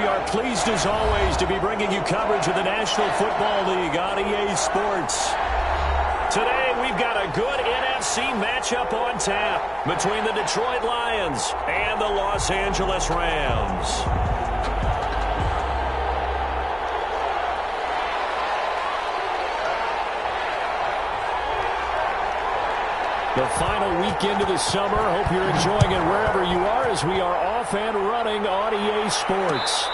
are pleased as always to be bringing you coverage of the National Football League on EA Sports. Today we've got a good NFC matchup on tap between the Detroit Lions and the Los Angeles Rams. The final weekend of the summer. Hope you're enjoying it wherever you are as we are off and running on EA Sports.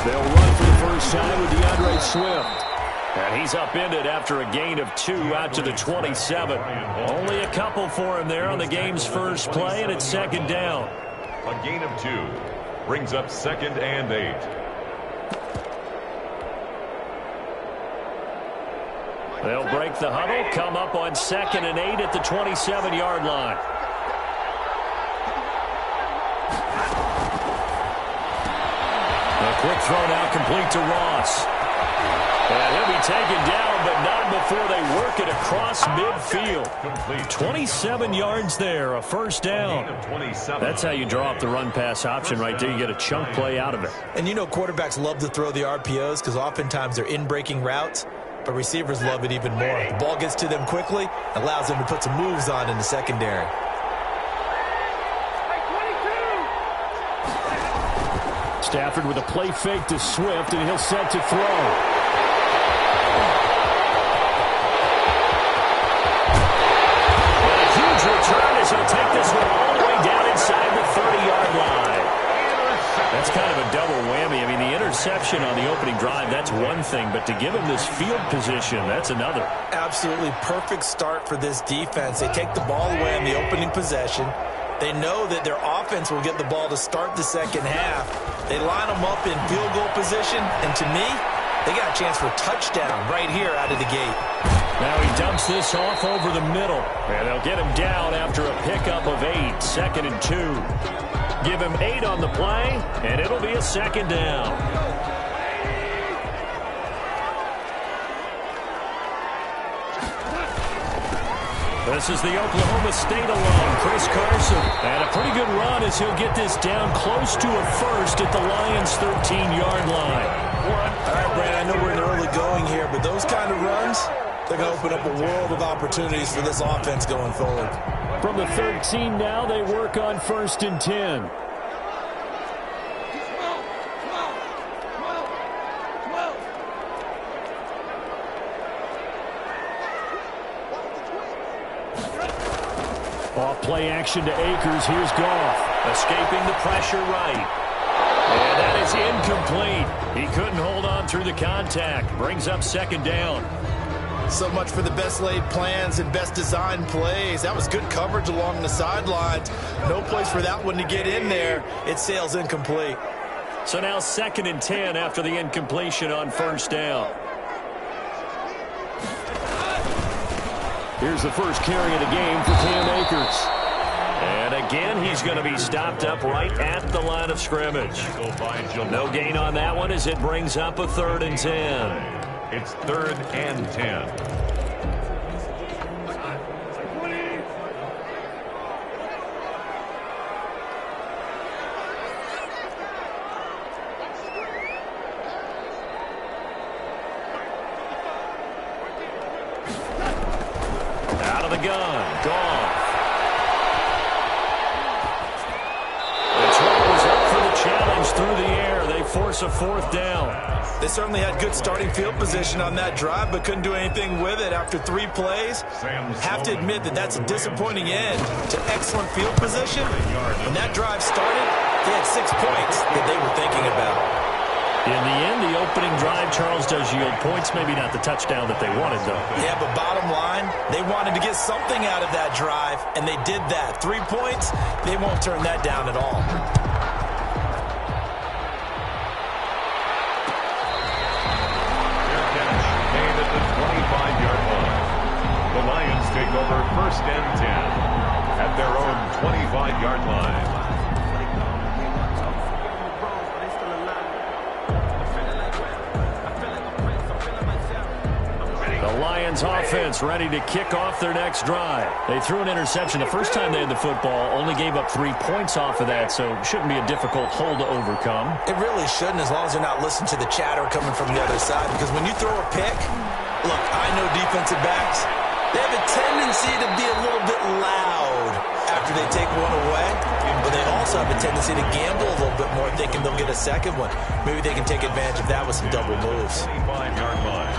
They'll run for the first time with DeAndre Swift. And he's upended after a gain of 2 out to the 27. Only a couple for him there on the game's first play, and it's second down. A gain of 2 brings up 2nd and 8. They'll break the huddle, come up on 2nd and 8 at the 27-yard line. A quick throw now complete to Ross. And he'll be taken down, but not before they work it across midfield. 27 yards there, a first down. That's how you draw up the run-pass option right there. You get a chunk play out of it. And you know quarterbacks love to throw the RPOs because oftentimes they're in-breaking routes, but receivers love it even more. The ball gets to them quickly, allows them to put some moves on in the secondary. Stafford with a play fake to Swift, and he'll set to throw. And a huge return as he'll take this one all the way down inside the 30-yard line. That's kind of a double whammy. I mean, the interception on the opening drive, that's one thing, but to give him this field position, that's another. Absolutely perfect start for this defense. They take the ball away on the opening possession. They know that their offense will get the ball to start the second half. They line them up in field goal position, and to me, they got a chance for a touchdown right here out of the gate. Now he dumps this off over the middle, and they'll get him down after a pickup of 8, 2nd and 2. Give him 8 on the play, and it'll be a second down. This is the Oklahoma State alum, Chris Carson. And a pretty good run as he'll get this down close to a first at the Lions' 13-yard line. All right, Brad, I know we're in the early going here, but those kind of runs, they're going to open up a world of opportunities for this offense going forward. From the 13 now, they work on 1st and 10. Off play action to Akers. Here's Goff. Escaping the pressure right. And that is incomplete. He couldn't hold on through the contact. Brings up second down. So much for the best laid plans and best designed plays. That was good coverage along the sidelines. No place for that one to get in there. It sails incomplete. So now 2nd and 10 after the incompletion on first down. Here's the first carry of the game for Cam Akers. And again, he's going to be stopped up right at the line of scrimmage. No gain on that one as it brings up a 3rd and 10. It's 3rd and 10. Out of the gun. Goff. The throw was up for the challenge through the air. They force a 4th down. They certainly had good starting field position on that drive, but couldn't do anything with it after 3 plays. Have to admit that that's a disappointing end to excellent field position. When that drive started, they had 6 points that they were thinking about. In the end, the opening drive, Charles, does yield points. Maybe not the touchdown that they wanted, though. Yeah, but bottom line, they wanted to get something out of that drive, and they did that. 3 points, they won't turn that down at all. take over 1st and 10 at their own 25-yard line. The Lions offense ready to kick off their next drive. They threw an interception the first time they had the football, only gave up 3 points off of that, so it shouldn't be a difficult hole to overcome. It really shouldn't, as long as they're not listening to the chatter coming from the other side, because when you throw a pick, look, I know defensive backs, they have a tendency to be a little bit loud after they take one away, but they also have a tendency to gamble a little bit more, thinking they'll get a second one. Maybe they can take advantage of that with some double moves. 25-yard line.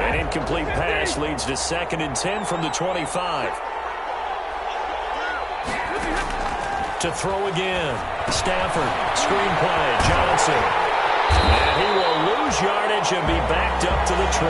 An incomplete pass leads to 2nd and 10 from the 25. To throw again. Stafford, screenplay, Johnson. And he will lose yardage and be backed up to the 24.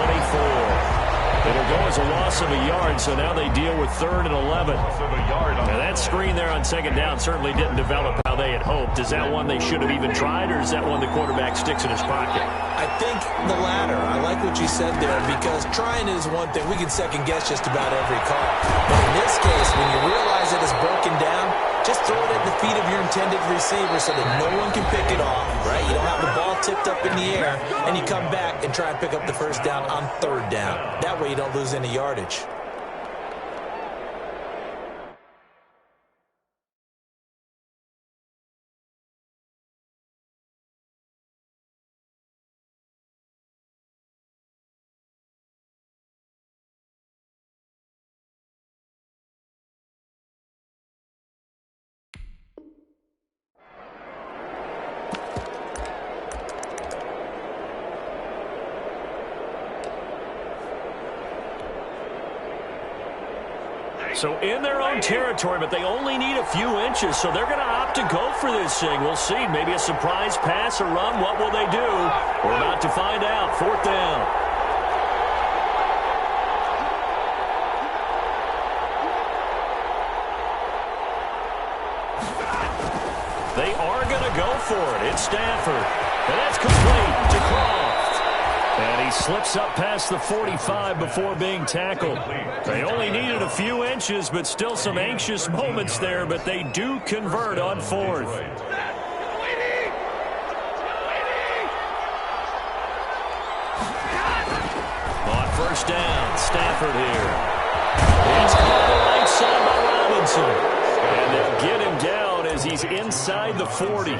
It'll go as a loss of a yard, so now they deal with 3rd and 11. Now that screen there on 2nd down certainly didn't develop how they had hoped. Is that one they should have even tried, or is that one the quarterback sticks in his pocket? I think the latter. I like what you said there, because trying is one thing. We can second-guess just about every call. But in this case, when you realize it is broken down, just throw it at the feet of your intended receiver so that no one can pick it off, right? You don't have the ball tipped up in the air, and you come back and try and pick up the 1st down on 3rd down. That way you don't lose any yardage. So in their own territory, but they only need a few inches, so they're going to opt to go for this thing. We'll see. Maybe a surprise pass or run. What will they do? We're about to find out. 4th down. They are going to go for it. It's Stafford. And that's complete to Croft. And he slips up past the 45 before being tackled. They only needed a few inches, but still some anxious moments there, but they do convert on 4th. On 1st down, Stafford here. He's caught the right side by Robinson. And they'll get him down as he's inside the 40.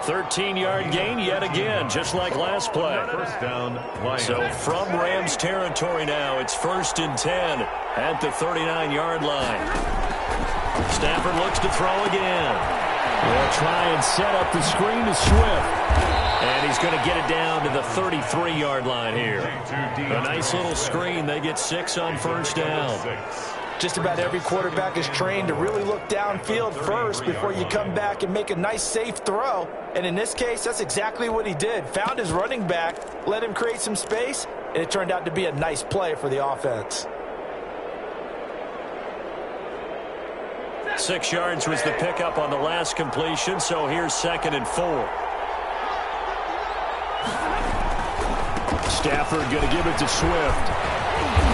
13-yard gain yet again, just like last play. 1st down, Lions. So from Rams territory now, it's 1st and 10 at the 39-yard line. Stafford looks to throw again. They'll try and set up the screen to Swift. And he's going to get it down to the 33-yard line here. A nice little screen. They get 6 on 1st down. Just about every quarterback is trained to really look downfield first before you come back and make a nice, safe throw. And in this case, that's exactly what he did. Found his running back, let him create some space, and it turned out to be a nice play for the offense. 6 yards was the pickup on the last completion, so here's 2nd and 4. Stafford going to give it to Swift.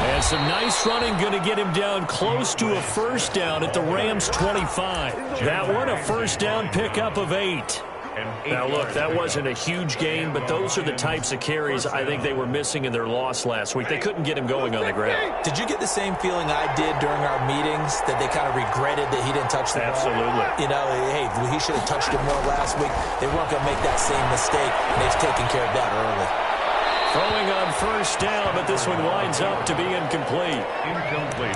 And some nice running going to get him down close to a 1st down at the Rams 25. That one a 1st down pickup of 8. Now, look, that wasn't a huge gain, but those are the types of carries I think they were missing in their loss last week. They couldn't get him going on the ground. Did you get the same feeling I did during our meetings, that they kind of regretted that he didn't touch the ball? Absolutely. You know, hey, he should have touched it more last week. They weren't going to make that same mistake, and they've taken care of that early. Throwing on 1st down, but this one winds up to be incomplete.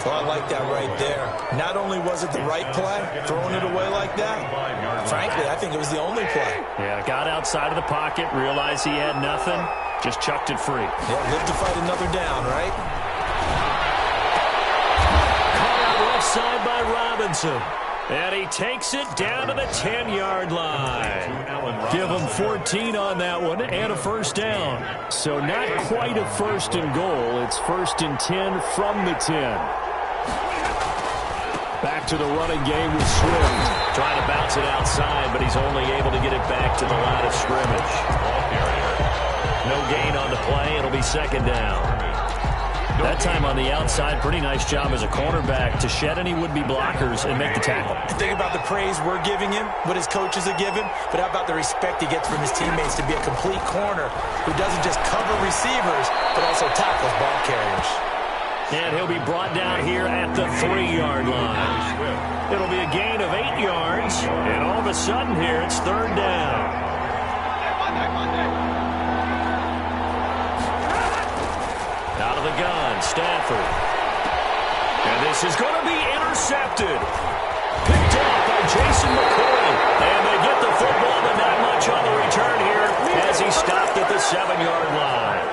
Well, I like that right there. Not only was it the right play, throwing it away like that, frankly, I think it was the only play. Yeah, got outside of the pocket, realized he had nothing, just chucked it free. Yeah, live to fight another down, right? Caught out left side by Robinson. And he takes it down to the 10-yard line. Give him 14 on that one and a 1st down. So not quite a 1st and goal. It's 1st and 10 from the 10. Back to the running game with Swift. Trying to bounce it outside, but he's only able to get it back to the line of scrimmage. Ball carrier. No gain on the play. It'll be second down. That time on the outside, pretty nice job as a cornerback to shed any would-be blockers and make the tackle. Think about the praise we're giving him, what his coaches are giving, but how about the respect he gets from his teammates to be a complete corner who doesn't just cover receivers, but also tackles ball carriers. And he'll be brought down here at the 3-yard line. It'll be a gain of 8 yards, and all of a sudden here it's third down. Out of the gun, Stafford. And this is going to be intercepted. Picked off by Jason McCoy. And they get the football, but not much on the return here as he stopped at the 7-yard line.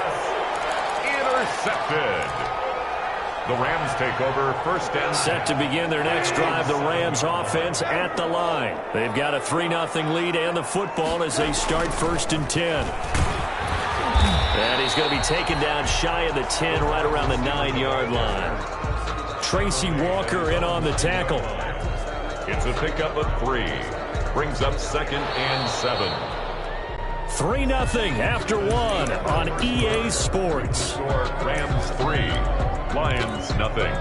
Intercepted. The Rams take over first and set to begin their next drive. The Rams offense at the line. They've got a 3-0 lead and the football as they start first and 10. And he's going to be taken down shy of the 10, right around the 9-yard line. Tracy Walker in on the tackle. It's a pickup of 3. Brings up second and 7. 3-0 after 1 on EA Sports. Rams 3, Lions nothing.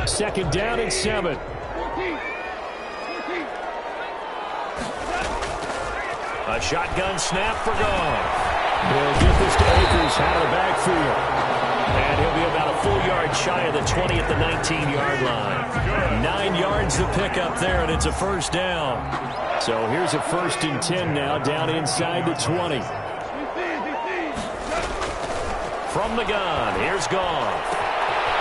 Second down and 7. A shotgun snap for Goff. They'll get this to Akers out of the backfield. And he'll be about a full yard shy of the 20 at the 19-yard line. 9 yards to pick up there, and it's a first down. So here's a first and 10 now, down inside the 20. From the gun, here's Goff.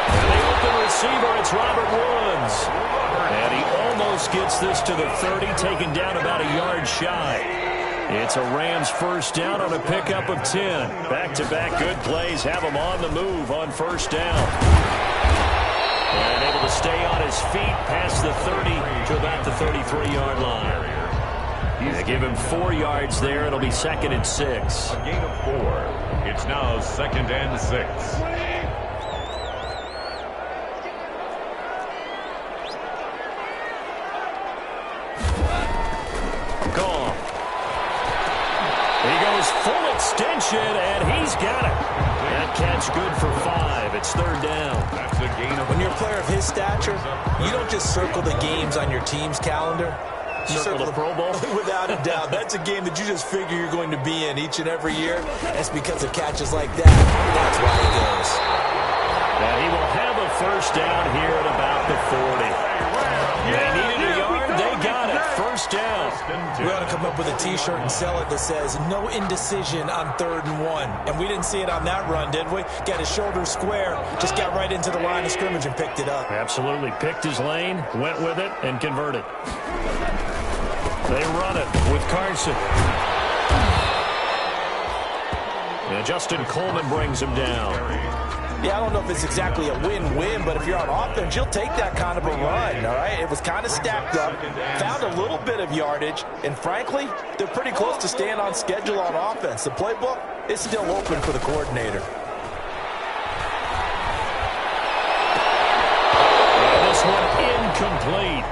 And the open receiver, it's Robert Woods. And he almost gets this to the 30, taken down about a yard shy. It's a Rams first down on a pickup of 10. Back-to-back good plays have him on the move on first down. And able to stay on his feet past the 30 to about the 33-yard line. They give him 4 yards there. It'll be second and 6. A gain of 4. It's now second and 6. Full extension, and he's got it. That catch good for 5. It's third down. That's a gain of. When you're a player of his stature, you don't just circle the games on your team's calendar. You circle the Pro Bowl? Without a doubt. That's a game that you just figure you're going to be in each and every year. That's because of catches like that. That's why he goes. And he will have a first down here at about the 40. They needed a yard. They got it. First down. We ought to come up with a T-shirt and sell it that says, no indecision on 3rd and 1. And we didn't see it on that run, did we? Got his shoulders square, just got right into the line of scrimmage and picked it up. Absolutely. Picked his lane, went with it, and converted. They run it with Carson. And Justin Coleman brings him down. Yeah, I don't know if it's exactly a win-win, but if you're on offense, you'll take that kind of a run, all right? It was kind of stacked up, found a little bit of yardage, and frankly, they're pretty close to staying on schedule on offense. The playbook is still open for the coordinator. And this one incomplete.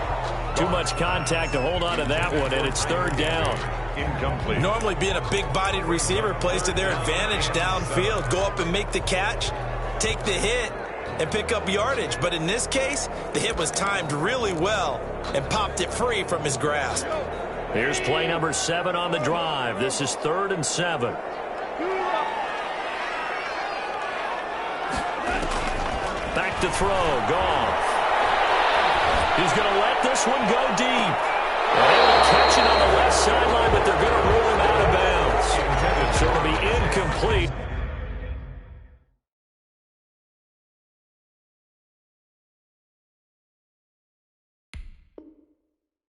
Too much contact to hold on to that one, and it's third down. Incomplete. Normally being a big-bodied receiver plays to their advantage downfield. Go up and make the catch, take the hit, and pick up yardage. But in this case, the hit was timed really well and popped it free from his grasp. Here's play number 7 on the drive. This is 3rd and 7. Back to throw. Goff. He's going to let this one go deep. They're able to catch it on the left sideline, but they're going to rule him out of bounds. So it'll be incomplete.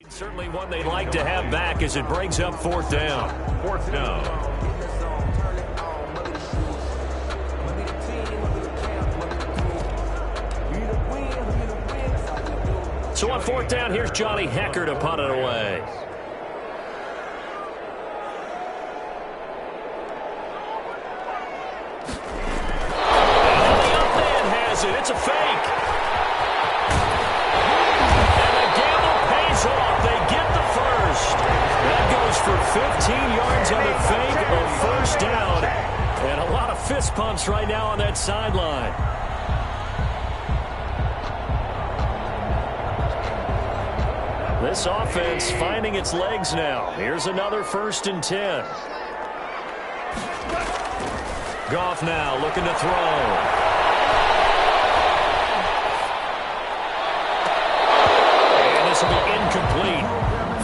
Certainly one they'd like to have back as it brings up 4th down. 4th down. So on 4th down, here's Johnny Hecker to punt it away. fist pumps right now on that sideline. This offense finding its legs now. Here's another 1st and 10. Goff now looking to throw. And this will be incomplete.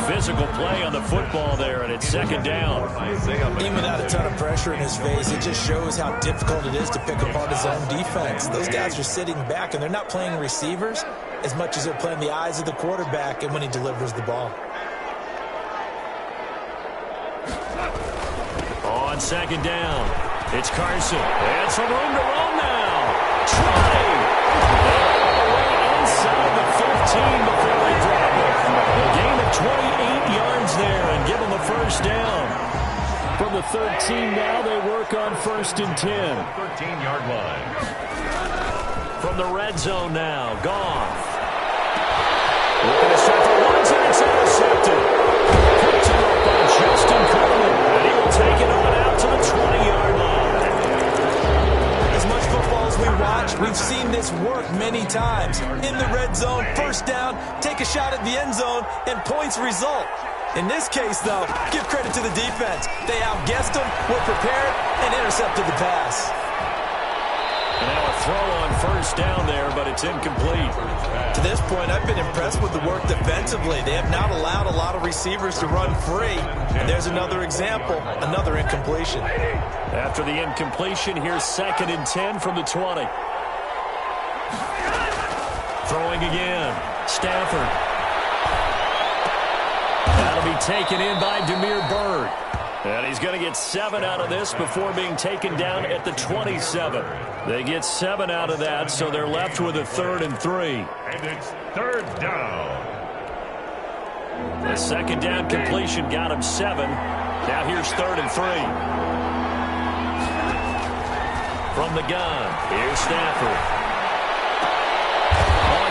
Physical play on the football there, and it's 2nd down. Even without a ton of pressure in his face, it just shows how difficult it is to pick apart his own defense. Those guys are sitting back, and they're not playing receivers as much as they're playing the eyes of the quarterback and when he delivers the ball. On 2nd down, it's Carson. And some room to run now. Trotting. All the way inside the 15 before they drop it. A gain of 28 yards there and give them a 1st down. From the 13 now, they work on 1st and 10. 13-yard line. From the red zone now, Goff. Looking to set for once, and it's intercepted. Picked up by Justin Coleman, and he will take it on out to the 20-yard line. As much football as we watch, we've seen this work many times. In the red zone, 1st down, take a shot at the end zone, and points result. In this case, though, give credit to the defense. They outguessed them, were prepared, and intercepted the pass. And now a throw on 1st down there, but it's incomplete. To this point, I've been impressed with the work defensively. They have not allowed a lot of receivers to run free. And there's another example, another incompletion. After the incompletion, here's 2nd and 10 from the 20. Throwing again. Stafford. That'll be taken in by Damiere Byrd. And he's going to get 7 out of this before being taken down at the 27. They get 7 out of that, so they're left with a 3rd and 3. And it's 3rd down. The 2nd down completion got him 7. Now here's 3rd and 3. From the gun, here's Stafford.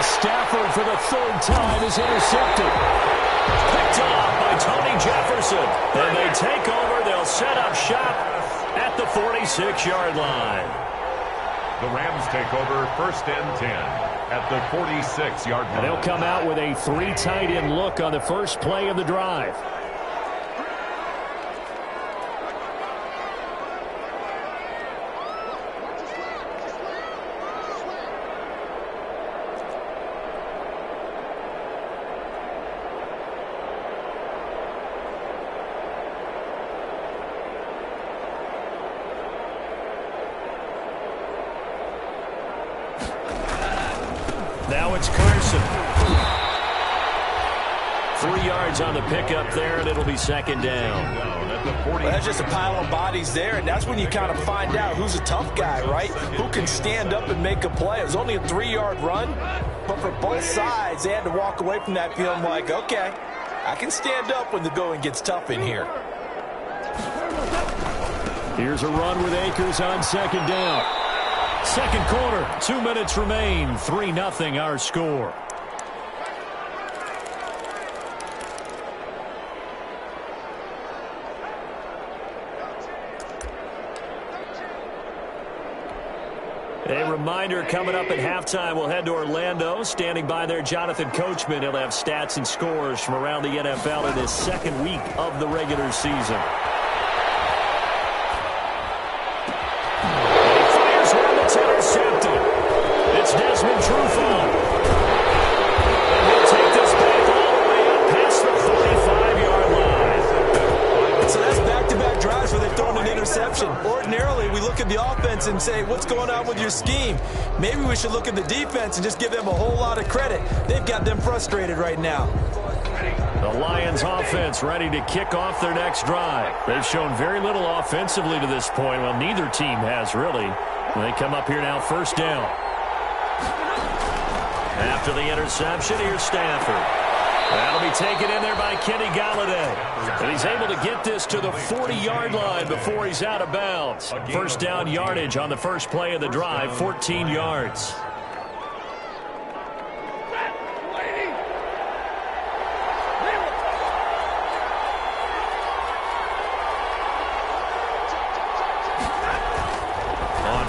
Stafford for the 3rd time is intercepted. Picked off by Tony Jefferson. And they take over. They'll set up shop at the 46-yard line. The Rams take over 1st and 10 at the 46-yard line. And they'll come out with a 3 tight end look on the first play of the drive. Now it's Carson. 3 yards on the pickup there, and it'll be 2nd down. Well, that's just a pile of bodies there, and that's when you kind of find out who's a tough guy, right? Who can stand up and make a play. It was only a 3-yard run, but for both sides, they had to walk away from that feeling like, okay, I can stand up when the going gets tough in here. Here's a run with Akers on 2nd down. 2nd quarter, 2 minutes remain, 3-0 our score. A reminder, coming up at halftime, we'll head to Orlando. Standing by there, Jonathan Coachman. He'll have stats and scores from around the NFL in his 2nd week of the regular season. He fires one that's intercepted. It's Desmond Trufant. And he'll take this back all the way up past the 45-yard line. So that's back-to-back drives where they've thrown an interception. Ordinarily, we look at the offense and say, what's going on with your scheme? Maybe we should look at the defense and just give them a whole lot of credit. They've got them frustrated right now. The Lions offense ready to kick off their next drive. They've shown very little offensively to this point. Well, neither team has really. They come up here now 1st down. After the interception, here's Stafford. That'll be taken in there by Kenny Galladay. And he's able to get this to the 40-yard line before he's out of bounds. 1st down yardage on the first play of the drive, 14 yards.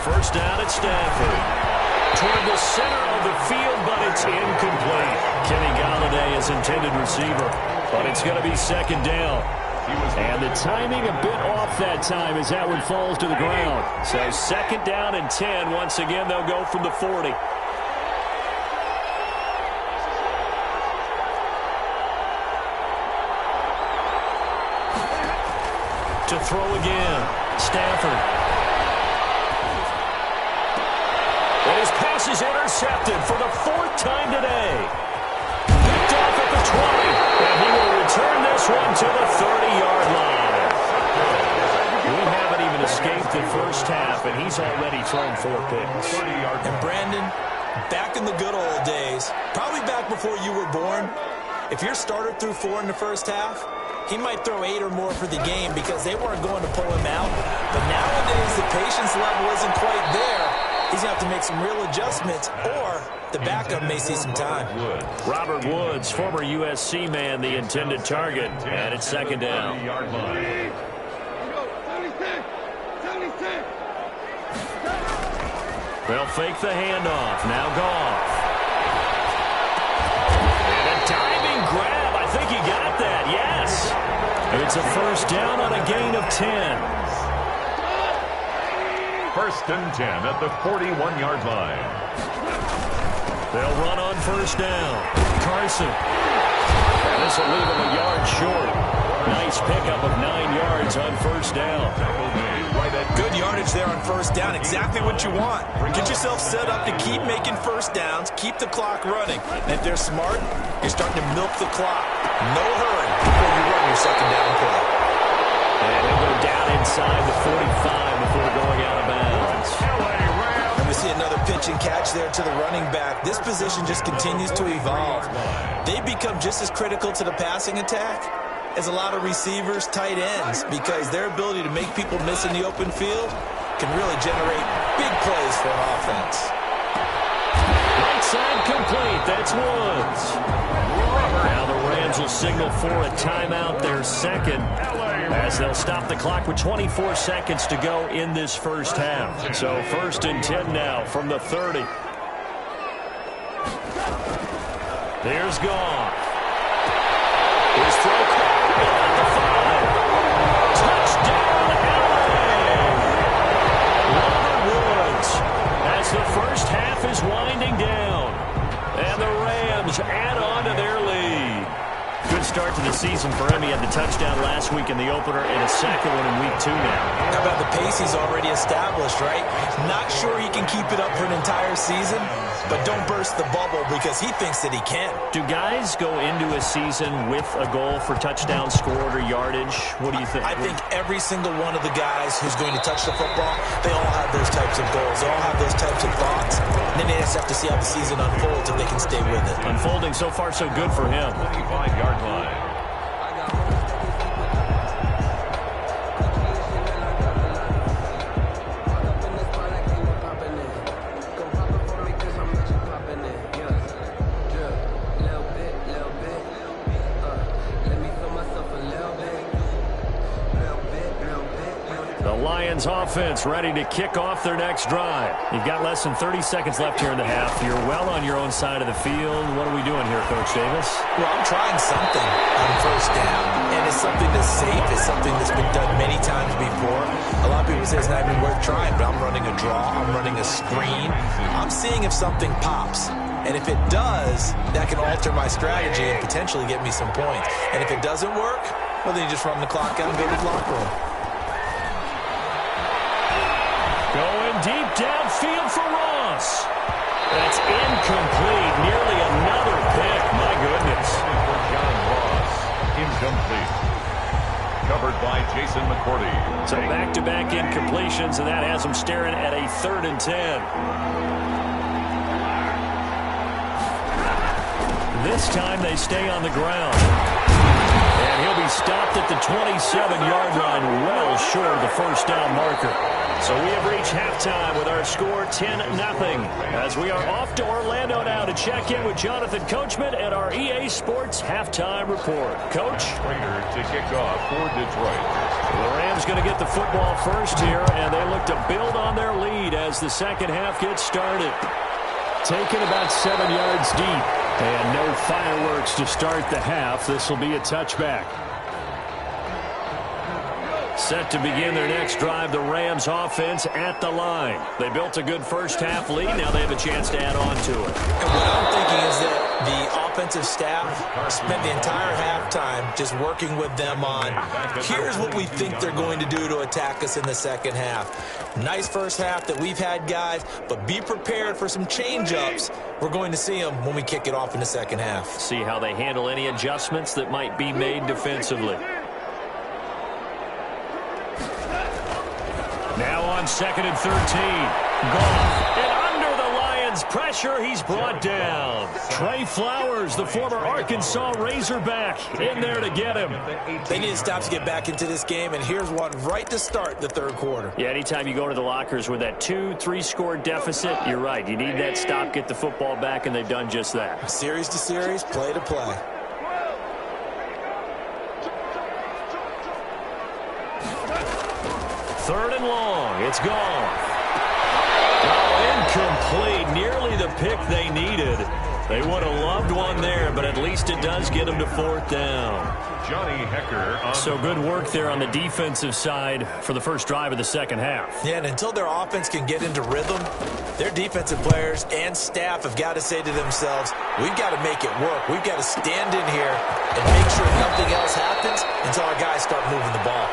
first down at Stanford. Toward the center of the field, but it's incomplete. Kenny Galladay is intended receiver, but it's going to be second down. And the timing a bit off that time as that one falls to the ground. So second down and 10. Once again, they'll go from the 40. To throw again, Stafford. And his pass is intercepted for the fourth time today. Picked off at the 20, and he will return this one to the 30-yard line. We haven't even escaped the first half, and he's already thrown 4 picks. And Brandon, back in the good old days, probably back before you were born, if your starter threw 4 in the first half, he might throw 8 or more for the game because they weren't going to pull him out. But nowadays, the patience level isn't quite there. He's going to have to make some real adjustments, or the backup may see some time. Robert Woods, former USC man, the intended target, and it's second down. They'll fake the handoff. Now Goff. And a diving grab. I think he got that. Yes. It's a first down on a gain of 10. First and 10 at the 41-yard line. They'll run on first down. Carson. And this will leave him a yard short. Nice pickup of 9 yards on first down. Good yardage there on first down. Exactly what you want. Get yourself set up to keep making first downs. Keep the clock running. And if they're smart, you're starting to milk the clock. No hurry before you run your second down play. And he'll go down inside the 45 before going out of bounds. And we see another pitch and catch there to the running back. This position just continues to evolve. They become just as critical to the passing attack as a lot of receivers, tight ends, because their ability to make people miss in the open field can really generate big plays for an offense. Right side complete. That's Woods. Now the Rams will signal for a timeout, their second, as they'll stop the clock with 24 seconds to go in this first half. So first and 10 now from the 30. There's Goff. His throw at the 5. Touchdown, LA! Robert Woods as the first half is winding down. And the Rams add on to their lead. Good start to the season for him. He had the touchdown last week in the opener and a second one in week 2 now. How about the pace he's already established, right? Not sure he can keep it up for an entire season, but don't burst the bubble because he thinks that he can. Do guys go into a season with a goal for touchdown scored or yardage? What do you think? I think every single one of the guys who's going to touch the football, they all have those types of goals. They all have those types of thoughts. And then they just have to see how the season unfolds if they can stay with it. Unfolding so far so good for him. 25-yard line. Offense ready to kick off their next drive. You've got less than 30 seconds left here in the half. You're well on your own side of the field. What are we doing here, Coach Davis? Well, I'm trying something on first down, and it's something that's safe. It's something that's been done many times before. A lot of people say it's not even worth trying, but I'm running a draw. I'm running a screen. I'm seeing if something pops. And if it does, that can alter my strategy and potentially get me some points. And if it doesn't work, well, then you just run the clock out and go to the locker room. Going deep downfield for Ross. That's incomplete. Nearly another pick. My goodness. For John Ross. Incomplete. Covered by Jason McCourty. So back-to-back incompletions, and that has him staring at a 3rd and 10. This time they stay on the ground. And he'll be stopped at the 27-yard line, well short of the first down marker. So we have reached halftime with our score 10-0 as we are off to Orlando now to check in with Jonathan Coachman at our EA Sports Halftime Report. Coach? Trainer to kick off for Detroit. The Rams going to get the football first here, and they look to build on their lead as the second half gets started. Taken about 7 yards deep. And no fireworks to start the half. This will be a touchback. Set to begin their next drive, the Rams offense at the line. They built a good first half lead. Now they have a chance to add on to it. And what I'm thinking is that the offensive staff spent the entire halftime just working with them on, here's what we think they're going to do to attack us in the second half. Nice first half that we've had, guys, but be prepared for some change-ups. We're going to see them when we kick it off in the second half. See how they handle any adjustments that might be made defensively. Now on 2nd and 13. Goff. And under the Lions' pressure, he's brought down. Trey Flowers, the former Arkansas Razorback, in there to get him. They need to stop to get back into this game, and here's one right to start the third quarter. Yeah, anytime you go to the lockers with that 2-3 score deficit, you're right. You need that stop, get the football back, and they've done just that. Series to series, play to play. Third and long. It's gone. Oh, incomplete. Nearly the pick they needed. They would have loved one there, but at least it does get them to 4th down. Johnny Hecker. So good work there on the defensive side for the first drive of the second half. Yeah, and until their offense can get into rhythm, their defensive players and staff have got to say to themselves, we've got to make it work. We've got to stand in here and make sure nothing else happens until our guys start moving the ball.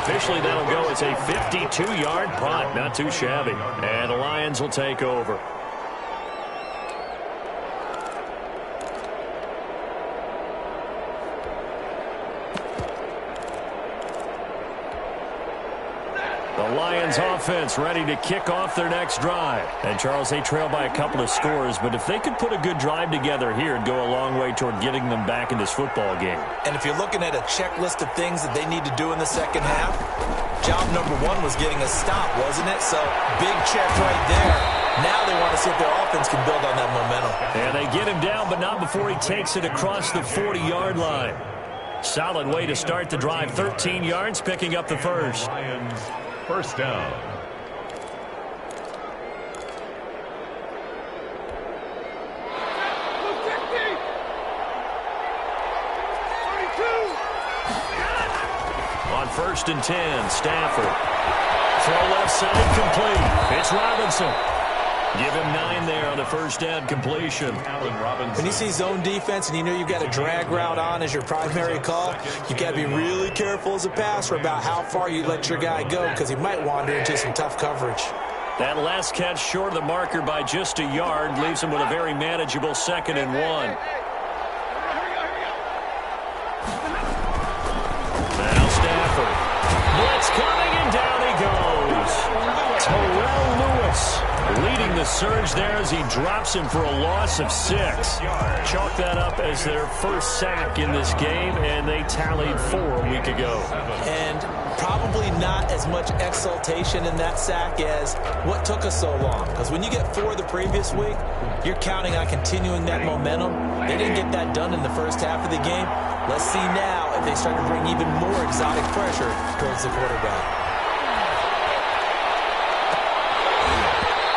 Officially, that'll go as a 52-yard punt. Not too shabby. And the Lions will take over. The Lions offense ready to kick off their next drive. And, Charles, they trail by a couple of scores, but if they could put a good drive together here, it'd go a long way toward getting them back in this football game. And if you're looking at a checklist of things that they need to do in the second half, job number one was getting a stop, wasn't it? So, big check right there. Now they want to see if their offense can build on that momentum. And they get him down, but not before he takes it across the 40-yard line. Solid way to start the drive. 13 yards, picking up the first. Lions, first down. On 1st and 10, Stafford. Throw left side, complete. It's Robinson. Give him 9 there on the first down completion. When you see zone defense and you know you've got a drag route on as your primary call, you've got to be really careful as a passer about how far you let your guy go because he might wander into some tough coverage. That last catch short of the marker by just a yard leaves him with a very manageable 2nd and 1. Now Stafford. Blitz coming and down he goes. Terrell Lewis leading the surge there as he drops him for a loss of 6. Chalk that up as their first sack in this game, and they tallied 4 a week ago. And probably not as much exultation in that sack as what took us so long. Because when you get 4 the previous week, you're counting on continuing that momentum. They didn't get that done in the first half of the game. Let's see now if they start to bring even more exotic pressure towards the quarterback.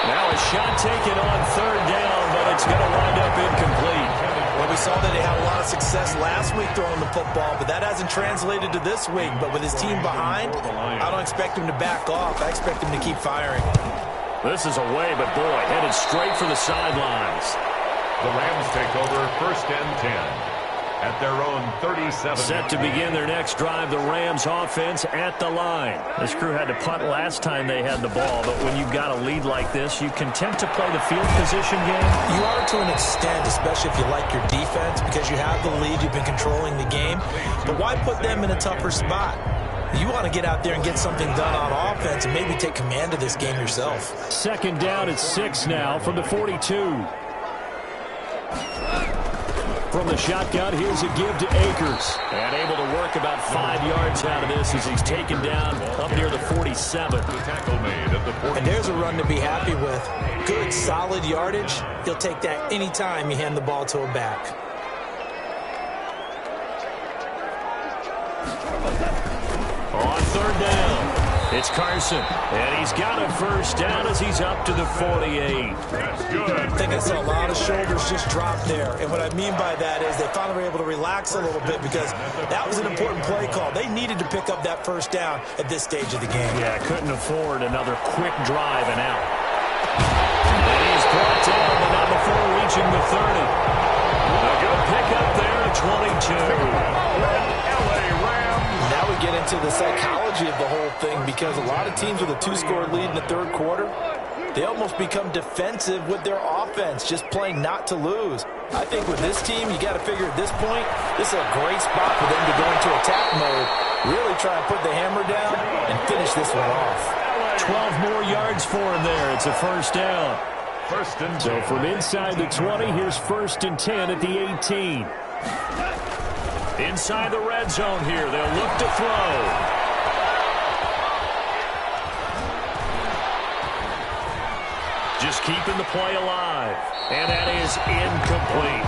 Now a shot taken on 3rd down, but it's going to wind up incomplete. Well, we saw that they had a lot of success last week throwing the football, but that hasn't translated to this week. But with his team behind, I don't expect him to back off. I expect him to keep firing. This is away, but boy, headed straight for the sidelines. The Rams take over 1st and 10. At their own 37. Set to begin their next drive, the Rams offense at the line. This crew had to punt last time they had the ball, but when you've got a lead like this, you can tend to play the field position game. You are to an extent, especially if you like your defense, because you have the lead, you've been controlling the game. But why put them in a tougher spot? You want to get out there and get something done on offense and maybe take command of this game yourself. 2nd down at 6 now from the 42. From the shotgun, here's a give to Akers. And able to work about 5 yards out of this as he's taken down up near the 47. Tackle made at the 40. And there's a run to be happy with. Good, solid yardage. He'll take that any time you hand the ball to a back. On 3rd down, It's Carson, and he's got a first down as he's up to the 48. That's good. I think I saw a lot of shoulders just drop there. And what I mean by that is they finally were able to relax a little bit because that was an important play call. They needed to pick up that first down at this stage of the game. Yeah, couldn't afford another quick drive and out. And he is brought down, but not before reaching the 30. A good pickup there at 22. Now we get into the psychology of the whole thing because a lot of teams with a 2-score lead in the third quarter, they almost become defensive with their offense, just playing not to lose. I think with this team, you got to figure at this point, this is a great spot for them to go into attack mode, really try and put the hammer down and finish this one off. 12 more yards for him there. It's a first down. First and 10. So from inside the 20, here's first and 10 at the 18. Inside the red zone here, they'll look to throw. Just keeping the play alive. And that is incomplete.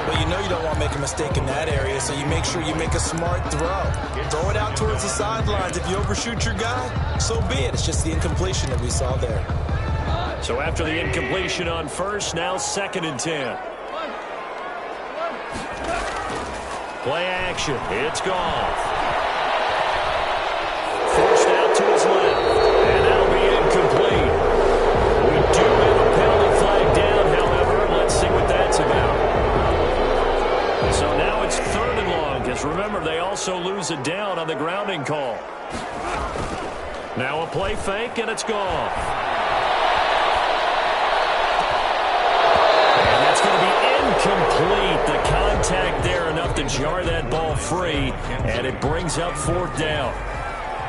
Well, you know you don't want to make a mistake in that area, so you make sure you make a smart throw. Throw it out towards the sidelines. If you overshoot your guy, so be it. It's just the incompletion that we saw there. So after the incompletion on first, now second and 10. Play action. It's Goff. Forced out to his left. And that'll be incomplete. We do have a penalty flag down, however. Let's see what that's about. So now it's third and long, because remember, they also lose a down on the grounding call. Now a play fake, and it's Goff. And that's going to be incomplete. The contact there enough to jar that ball free, and it brings up fourth down.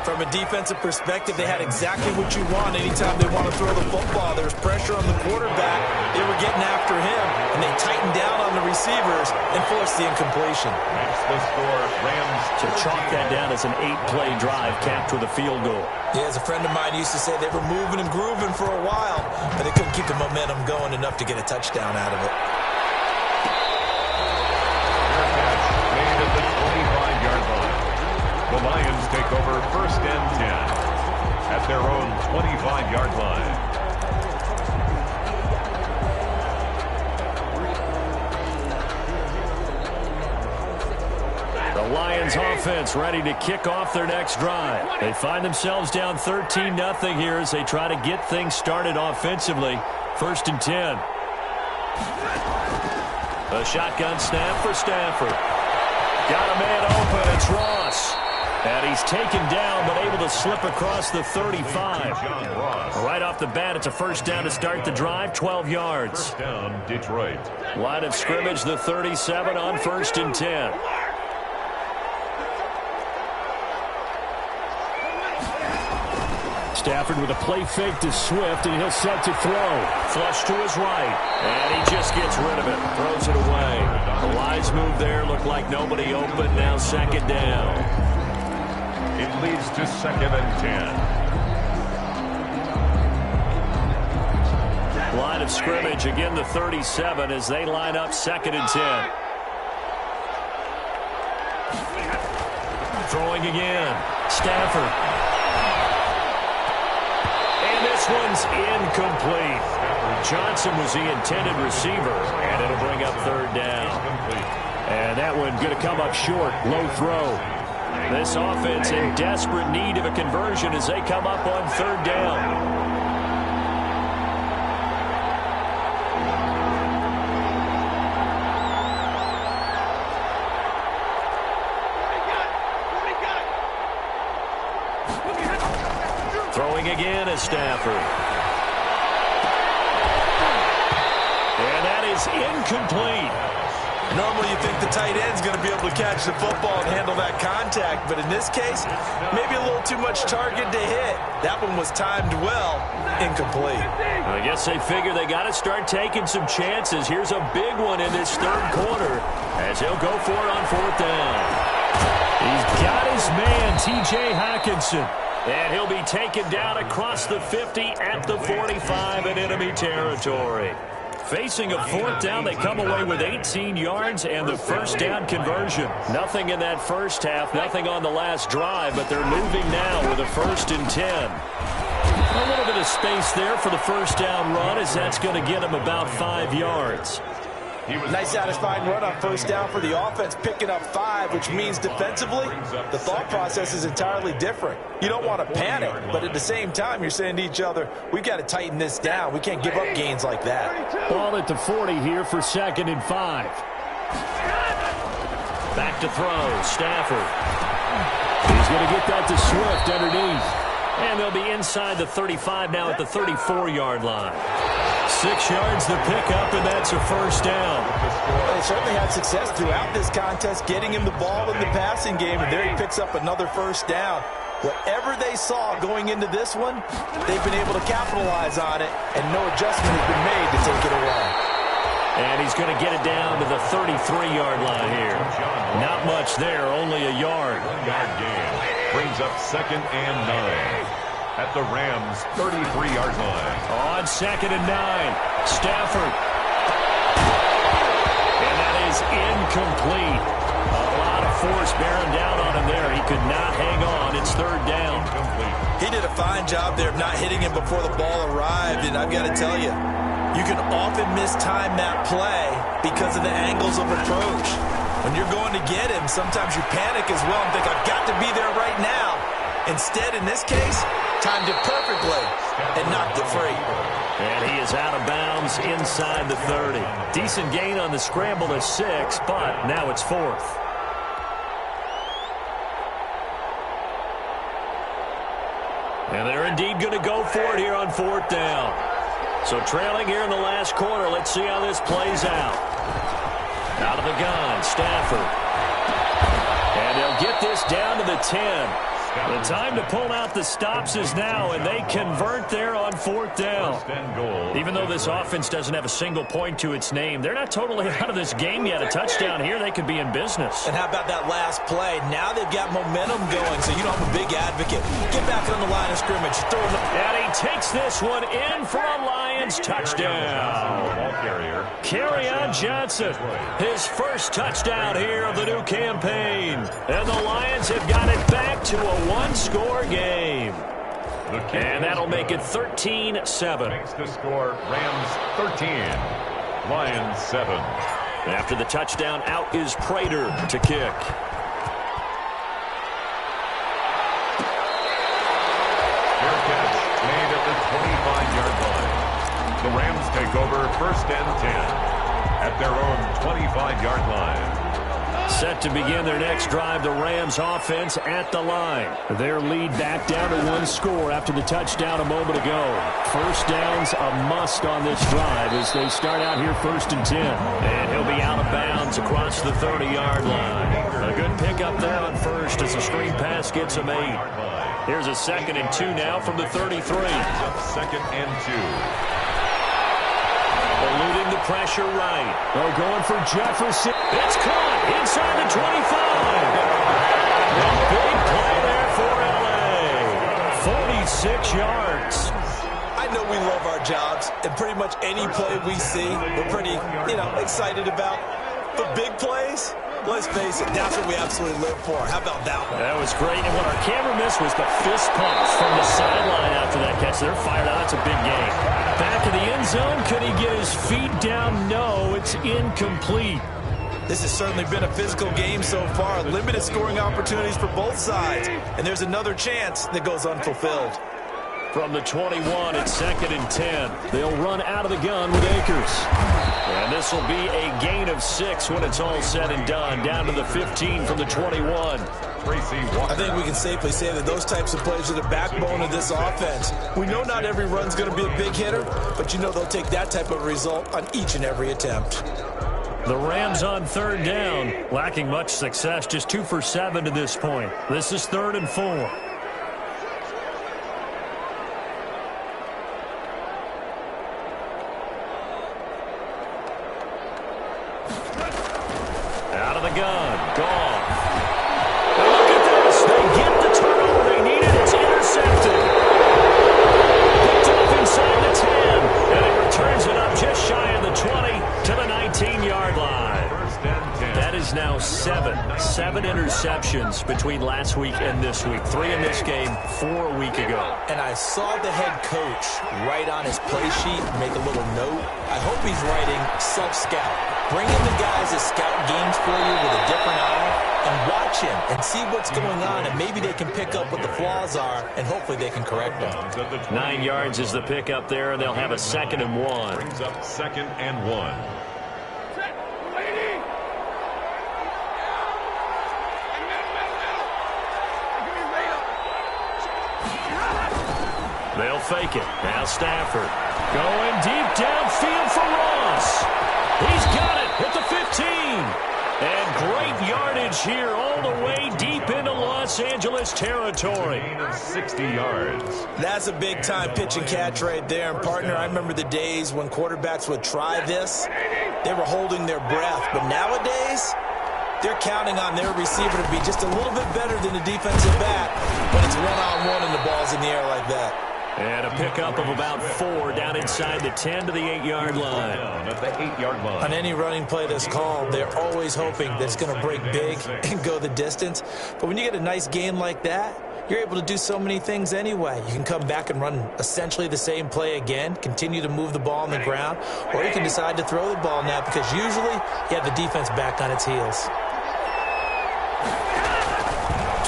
From a defensive perspective, they had exactly what you want anytime they want to throw the football. There was pressure on the quarterback. They were getting after him, and they tightened down on the receivers and forced the incompletion. Makes the score Rams. To chalk that down as an 8-play drive capped with a field goal. Yeah, as a friend of mine used to say, they were moving and grooving for a while, but they couldn't keep the momentum going enough to get a touchdown out of it. Made at the 25-yard line. The Lions take over first and 10 at their own 25-yard line. The Lions offense ready to kick off their next drive. They find themselves down 13-0 here as they try to get things started offensively. First and 10. A shotgun snap for Stafford. Got a man open. It's Ross. And he's taken down, but able to slip across the 35. Right off the bat, it's a first down to start the drive, 12 yards. First down, Detroit. Line of scrimmage, the 37 on first and 10. Stafford with a play fake to Swift, and he'll set to throw. Flush to his right, and he just gets rid of it. Throws it away. The wise move there. Looked like nobody open. Now second down. It leads to second and 10. Line of scrimmage, again the 37 as they line up second and 10. Throwing again. Stafford. And this one's incomplete. Johnson was the intended receiver, and it'll bring up third down. And that one going to come up short. Low throw. This offense in desperate need of a conversion as they come up on third down. Throwing again is Stafford. And that is incomplete. Normally you think the tight end's going to be able to catch the football and handle that contact, but in this case, maybe a little too much target to hit. That one was timed well, incomplete. I guess they figure they got to start taking some chances. Here's a big one in this third quarter as he'll go for it on fourth down. He's got his man, T.J. Hockenson. And he'll be taken down across the 50 at the 45 in enemy territory. Facing a fourth down, they come away with 18 yards and the first down conversion. Nothing in that first half, nothing on the last drive, but they're moving now with a 1st and 10. A little bit of space there for the first down run, as that's going to get them about 5 yards. Nice satisfying run on first down for the offense, picking up 5, which means defensively, the thought process is entirely different. You don't want to panic, but at the same time, you're saying to each other, we've got to tighten this down. We can't give up gains like that. Ball at the 40 here for 2nd and 5. Back to throw, Stafford. He's going to get that to Swift underneath. And they'll be inside the 35 now at the 34-yard line. 6 yards to pick up, and that's a first down. They certainly had success throughout this contest, getting him the ball in the passing game, and there he picks up another first down. Whatever they saw going into this one, they've been able to capitalize on it, and no adjustment has been made to take it away. And he's going to get it down to the 33-yard line here. Not much there, only a yard. 1-yard gain brings up 2nd and 9. At the Rams' 33-yard line. On 2nd and 9, Stafford. And that is incomplete. A lot of force bearing down on him there. He could not hang on. It's 3rd down. He did a fine job there of not hitting him before the ball arrived, and I've got to tell you, you can often mistime that play because of the angles of approach. When you're going to get him, sometimes you panic as well and think, I've got to be there right now. Instead, in this case, timed it perfectly and knocked it free. And he is out of bounds inside the 30. Decent gain on the scramble to 6, but now it's 4th. And they're indeed going to go for it here on 4th down. So trailing here in the last quarter, let's see how this plays out. Out of the gun, Stafford. And they'll get this down to the 10. The time to pull out the stops is now, and they convert there on 4th down. Even though this offense doesn't have a single point to its name, they're not totally out of this game yet. A touchdown here, they could be in business. And how about that last play? Now they've got momentum going, so you know I'm a big advocate. Get back on the line of scrimmage. And he takes this one in for a Lions touchdown. Kerryon Johnson, his first touchdown here of the new campaign. And the Lions have got it back to a one-score game. And that'll make it 13-7. Makes the score Rams 13, Lions 7. After the touchdown, out is Prater to kick. Fair catch made at the 25-yard line. The Rams take over 1st and 10 at their own 25-yard line. Set to begin their next drive, the Rams offense at the line. Their lead back down to 1 score after the touchdown a moment ago. First down's a must on this drive as they start out here 1st and 10. And he'll be out of bounds across the 30-yard line. A good pickup there on first as the screen pass gets him 8. Here's a 2nd and 2 now from the 33. 2nd and 2. Eluding the pressure right. Oh, going for Jefferson. It's caught inside the 25. A big play there for L.A. 46 yards. I know we love our jobs, and pretty much any play we see, we're pretty, excited about. But big plays, let's face it, that's what we absolutely live for. How about that one? That was great, and what our camera missed was the fist pump from the sideline after that catch. They're fired out. That's a big game. Back in the end zone, could he get his feet down? No, it's incomplete. This has certainly been a physical game so far. Limited scoring opportunities for both sides, and there's another chance that goes unfulfilled. From the 21, it's 2nd and 10. They'll run out of the gun with Akers. And this will be a gain of 6 when it's all said and done. Down to the 15 from the 21. I think we can safely say that those types of plays are the backbone of this offense. We know not every run's going to be a big hitter, but they'll take that type of result on each and every attempt. The Rams on 3rd down, lacking much success, just 2 for 7 to this point. This is 3rd and 4. Out of the gun, Goff. And look at this, they get the turnover they needed, it's intercepted. Picked up inside the 10, and he returns it up just shy of the 20. 7 interceptions between last week and this week. 3 in this game, 4 a week ago. And I saw the head coach write on his play sheet, make a little note. I hope he's writing self-scout. Bring in the guys that scout games for you with a different eye and watch him and see what's going on, and maybe they can pick up what the flaws are, and hopefully they can correct them. 9 yards is the pickup there, and they'll have a 2nd and 1. Brings up 2nd and 1. They'll fake it. Now Stafford going deep downfield for Ross. He's got it at the 15. And great yardage here all the way deep into Los Angeles territory. Gain of 60 yards. That's a big-time pitch and catch right there. And, partner, I remember the days when quarterbacks would try this. They were holding their breath. But nowadays, they're counting on their receiver to be just a little bit better than the defensive back when it's one-on-one and the ball's in the air like that. And a pickup of about 4 down inside the 10 to the 8-yard line. Down at the 8-yard line. On any running play that's called, they're always hoping that it's going to break big and go the distance. But when you get a nice game like that, you're able to do so many things anyway. You can come back and run essentially the same play again, continue to move the ball on the ground, or you can decide to throw the ball now because usually you have the defense back on its heels.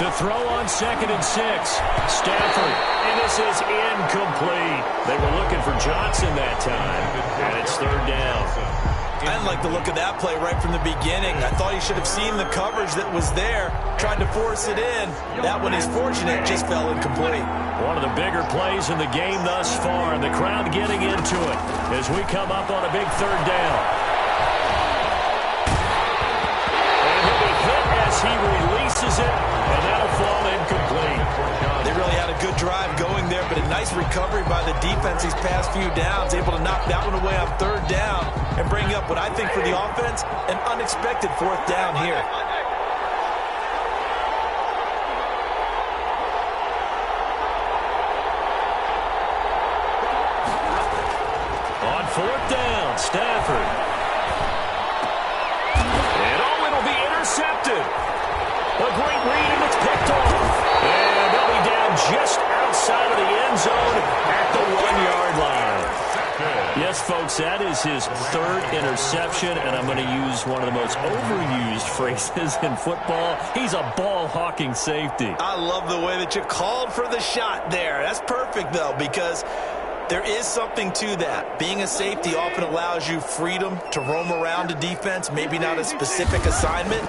To throw on 2nd and 6. Stafford, and this is incomplete. They were looking for Johnson that time, and it's 3rd down. I didn't like the look of that play right from the beginning. I thought he should have seen the coverage that was there, tried to force it in. That one is fortunate, just fell incomplete. One of the bigger plays in the game thus far, and the crowd getting into it as we come up on a big 3rd down. And he'll be hit as he releases it, and that'll fall incomplete. They really had a good drive going there, but a nice recovery by the defense these past few downs, able to knock that one away on 3rd down and bring up what I think for the offense, an unexpected 4th down here. On 4th down, Stafford. And it'll be intercepted. A great read, and it's picked off. And they'll be down just outside of the end zone at the 1-yard line. Yes, folks, that is his 3rd interception, and I'm going to use one of the most overused phrases in football. He's a ball-hawking safety. I love the way that you called for the shot there. That's perfect, though, because there is something to that. Being a safety often allows you freedom to roam around a defense, maybe not a specific assignment.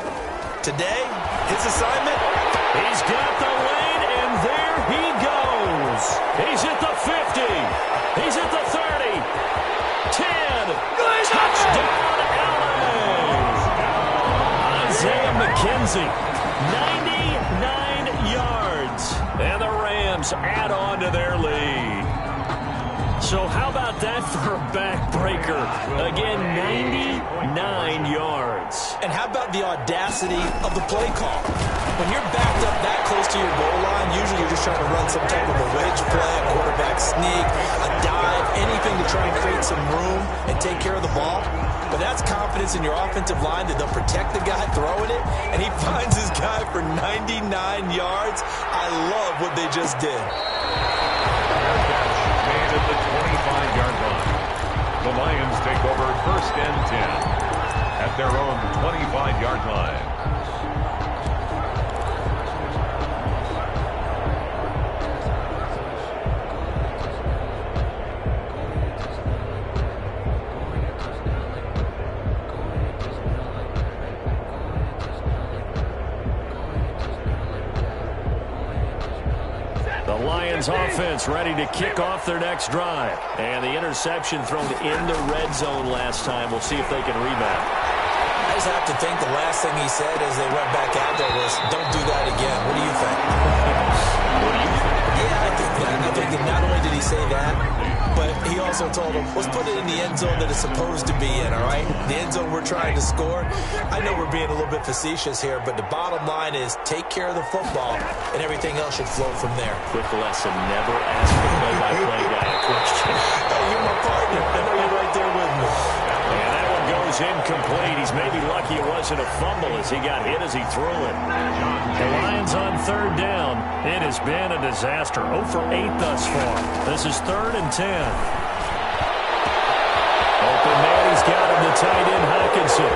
Today, his assignment, he's got the lane, and there he goes. He's at the 50. He's at the 30. 10. Touchdown, Allen. Isaiah McKenzie, 99 yards. And the Rams add on to their lead. So how about that for a backbreaker? Again, 99 yards. and how about the audacity of the play call? When you're backed up that close to your goal line, usually you're just trying to run some type of a wedge play, a quarterback sneak, a dive, anything to try and create some room and take care of the ball. But that's confidence in your offensive line that they'll protect the guy throwing it, and he finds his guy for 99 yards. I love what they just did. Made at the 25-yard line. The Lions take over 1st and 10 at their own 25-yard line. The Lions offense ready to kick off their next drive. And the interception thrown in the red zone last time. We'll see if they can rebound. I just have to think the last thing he said as they went back out there was, don't do that again. What do you think? What do you think? Yeah, I think that. I think that not only did he say that, but he also told them, let's put it in the end zone that it's supposed to be in, all right? The end zone we're trying to score. I know we're being a little bit facetious here, but the bottom line is take care of the football, and everything else should flow from there. Quick lesson, never ask the play-by-play guy a question. Hey, you're my partner. I know you're right there with me. And that one goes incomplete. He's maybe lucky lucky it wasn't a fumble as he got hit as he threw it. The Lions on third down. It has been a disaster. 0 for 8 thus far. This is 3rd and 10. Open man, he's got him, the tight end, Hawkinson.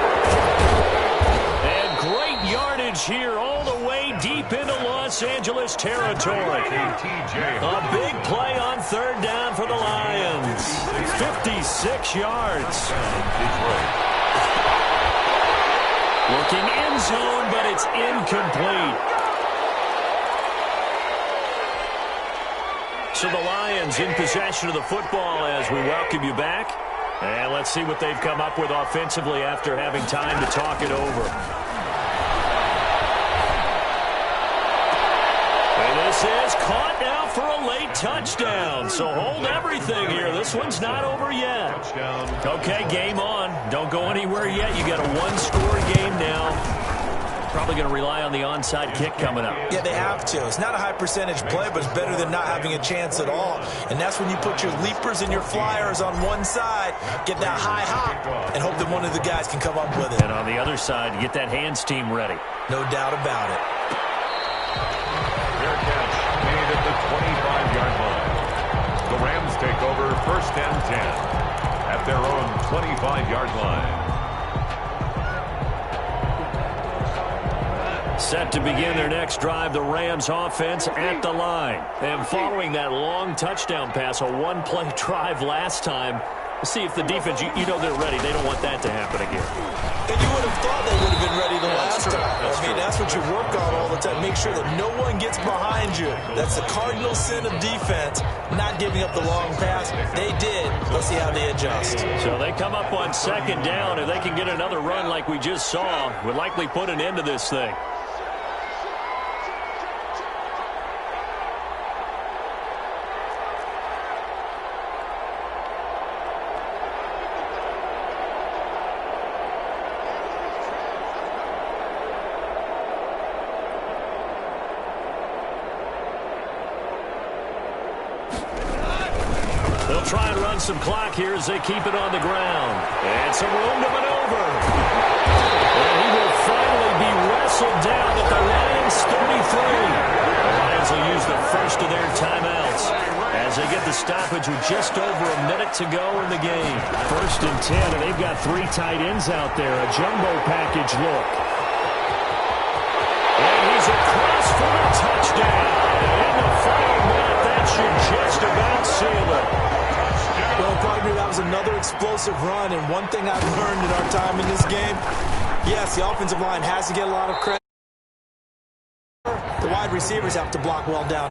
And great yardage here all the way deep into Los Angeles territory. A big play on third down for the Lions. 56 yards. Looking end zone, but it's incomplete. So the Lions in possession of the football as we welcome you back. And let's see what they've come up with offensively after having time to talk it over. And this is caught now for a late touchdown. So hold everything here. This one's not over yet. Okay, game on. Don't go anywhere yet. You got a one-score game now. Probably going to rely on the onside kick coming up. Yeah, they have to. It's not a high percentage play, but it's better than not having a chance at all. And that's when you put your leapers and your flyers on one side, get that high hop, and hope that one of the guys can come up with it. And on the other side, get that hands team ready. No doubt about it. Fair catch made at the 25-yard line. The Rams take over 1st and 10 at their own 25-yard line. Set to begin their next drive, the Rams offense at the line. And following that long touchdown pass, a one-play drive last time, see if the defense, you know they're ready. They don't want that to happen again. And you would have thought they would have been ready the last time. That's what you work on all the time. Make sure that no one gets behind you. That's the cardinal sin of defense, not giving up the long pass. They did. Let's see how they adjust. So they come up on 2nd down. If they can get another run like we just saw, would likely put an end to this thing. They'll try and run some clock here as they keep it on the ground. And some room to maneuver. And he will finally be wrestled down at the Lions' 33. The Lions will use the first of their timeouts as they get the stoppage with just over a minute to go in the game. 1st and 10, and they've got 3 tight ends out there. A jumbo package look. And he's across for a touchdown. In the final minute, that should just about seal it. Well, probably that was another explosive run, and one thing I've learned in our time in this game, yes, the offensive line has to get a lot of credit. The wide receivers have to block well down.